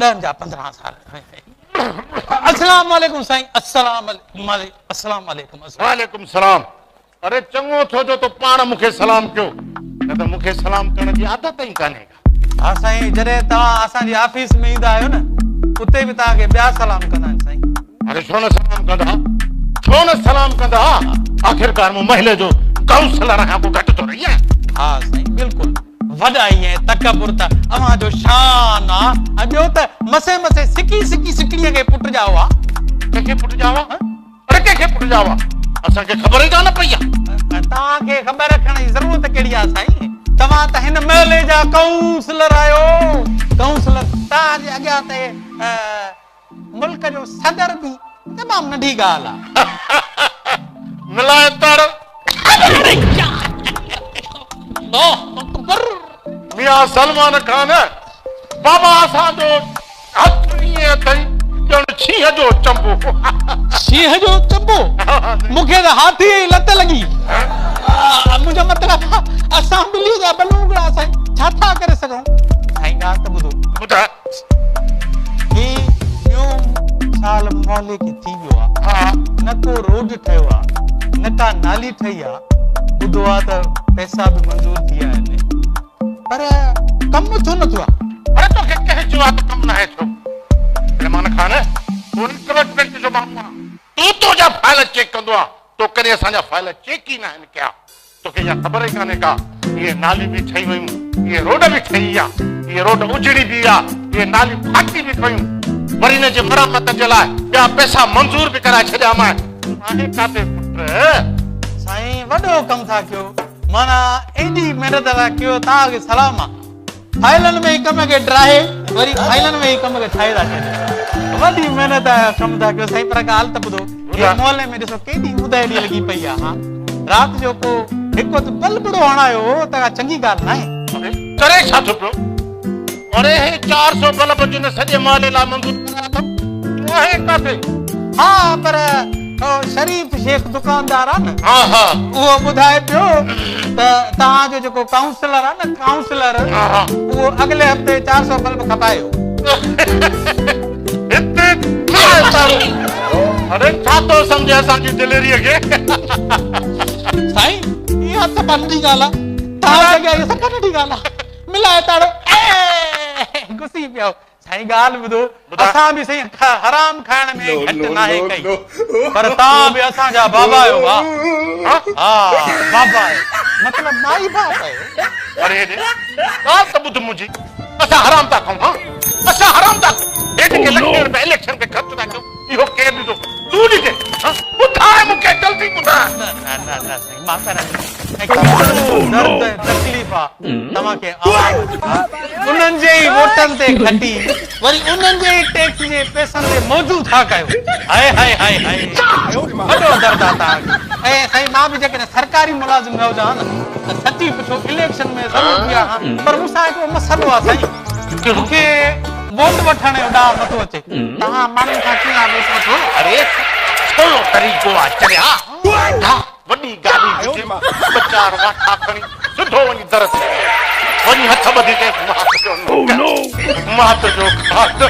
ॾहनि जा 15 साल अस्सलाम वालेकुम साईं अस्सलाम वालेकुम वालेकुम सलाम अरे चङो थियो जो तो पाण मूंखे सलाम कयो न त मूंखे सलाम करण जी आदत ई कान्हे हा साईं जॾहिं तव्हां असांजी ऑफिस में ईंदा आहियो न उते बि तव्हांखे ॿिया सलाम कंदा आहिनि साईं अरे छो न सलाम कंदा आखिरकार मूं महले जो काउंसलर आहियां को घटि थो रही आहियां हा साईं बिल्कुलु वॾाई ऐं तकबुर त अव्हां जो शान आहे ऐं ॿियो त मसे मसे सिकड़ीअ खे पुट जा हुआ कंहिंखे पुट जा हुआ अरे कंहिंखे पुट जा हुआ असांखे ख़बर ई कान पई आहे तव्हांखे ख़बर रखण जी ज़रूरत कहिड़ी आहे साईं तव्हां त हिन महले जा काउंसलर आहियो काउंसलर तव्हांजे अॻियां ते मुल्क जो सदर बि तमामु नंढी ॻाल्हि आहे मिलाए तड़ मियां सलमान खान बाबा असांजो हथ ईअं अथई ॼण शींहं जो चंबो शींहं जो चंबो मूंखे त हाथी जी लत लॻी मुंहिंजो मतिलबु असां ॿिलियूं जा बलूंगड़ा साईं छा था करे सघूं साईं ॻाल्हि त ॿुधो ॿुधाए ही ॿियो साल मोहल्ले खे थी वियो आहे न को रोड ठहियो आहे न का नाली ठही आहे ॿुधो आहे त पैसा बि मंज़ूर थी विया आहिनि पर कमु छो नथो आहे अरे तोखे कंहिं चयो आहे त कमु न आहे छो सलमान खान तूं रिक्रूटमेंट जो माण्हू आहे तूं तुंहिंजा फाइल चेक कंदो आहे तो कॾहिं असांजा फाइल चेक ई न आहिनि कया तोखे इहा ख़बर ई कान्हे का इहे नाली बि ठही वयूं इहे रोड बि ठही आहे इहे रोड उजड़ी बि आहे इहे नालियूं फाटी बि पयूं वरी हिन जे मरम्मत जे लाइ ॿिया पैसा मंज़ूर बि कराए छॾियामांइ आहे काथे पुट साईं वॾो कमु था कयो माना एॾी महिनत था कयो तव्हांखे सलाम आहे फाइलनि में ई कम खे ड्राहे वरी फाइलनि में ई कम खे ठाहे था छॾियो वॾी महिनत कमु था कयो साईं पर ॻाल्हि त ॿुधो मोहल्ले में ॾिसो केॾी ॿुधाइणी लॻी पई आहे हा राति जो को हिकु बल्बड़ो हणायो त चङी ॻाल्हि न आहे करे छा थो पियो अरे हे 400 बल्ब जिन सॼे मोहल्ले लाइ मंज़ूर कराया अथव आहे काथे हा पर शरीफ शेख दुकानदार आहे न हा हा उहो ॿुधाए पियो त तव्हांजो जेको काउंसलर आहे न काउंसलर उहो अॻिले हफ़्ते 400 बल्ब खपायो अरे छा थो सम्झे असांजी दिलेरीअ खे साईं इहा त नंढी ॻाल्हि आहे तव्हां इहा सभु नंढी ॻाल्हि आहे मिलाए ताड़ो घुसी पियो साईं ॻाल्हि ॿुधो असां बि साईं हराम खाइण में घटि नाहे कई पर तव्हां बि असांजा बाबा आहियो हा बाबा आहियो मतिलबु माई बाप आहियो अरे ॻाल्हि त ॿुध मुंहिंजी असां हराम था खाऊं हा असां हराम था हेॾे के लखे रुपया इलेक्शन खे ख़र्च था कयूं इहो केरु ॾिठो तूं ॾिजे ॿुधाए मूंखे जल्दी ॿुधाए न साईं मां दर्द तकलीफ़ आहे तव्हांखे उन्हनि जे ई वोटनि ते खटी वरी उन्हनि जे ई टैक्स जे पैसनि ते मौजू था कयो हाय हाय हाय हाय वॾो दर्द आहे तव्हांखे ऐं साईं मां बि जेकॾहिं सरकारी मुलाज़िम न हुजां न त सची पुछो इलेक्शन में ज़रूरु थी आहे पर मूंसां हिकिड़ो मसइलो आहे साईं मूंखे वोट वठण जो ॾांहुं नथो अचे तव्हां माण्हुनि खां कीअं वोट वठो अरे थोरो तरीक़ो आहे चरिया वॾी गाॾी बचार वाठा खणी सिधो वञी दर ते वञी हथ ॿधी चए मात जो खात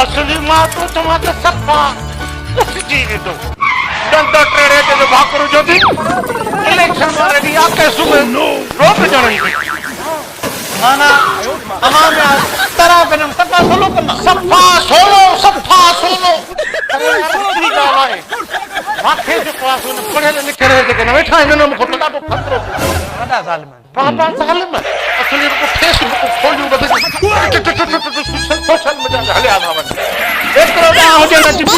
असली मात तव्हां त सफ़ा उथजी वेंदो दंद टेड़े ते भाकुर जो थी इलेक्शन वारे ॾींहुं आके सुबुह रोट ॼणी माना अवां में तरा कदम सफ़ा सोलो कंदा सफ़ा सोलो अरे सुठी ॻाल्हि आहे माखे जेको आहे न पढ़ियल लिखियल जेके न वेठा आहिनि न मूंखे ॾाढो ख़तरो वॾा ज़ालिम बाबा ज़ालिम असली फेसबुक खोलियूं सोशल मीडिया ते हलिया था वञनि एतिरो ॾांहुं हुजे न चिपी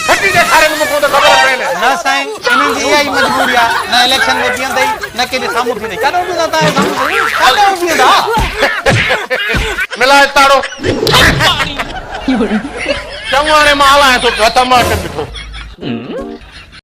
खटी ॾेखारे मूंखे त ख़बर पए न साईं इन्हनि जी इहा ई मजबूरी आहे न इलेक्शन में बीहंदई न केॾे साम्हूं थींदई कॾहिं बि नथा साम्हूं कॾहिं बीहंदा मिलाए ताड़ो चङो हाणे मां हलायां थो टमाटर ॾिठो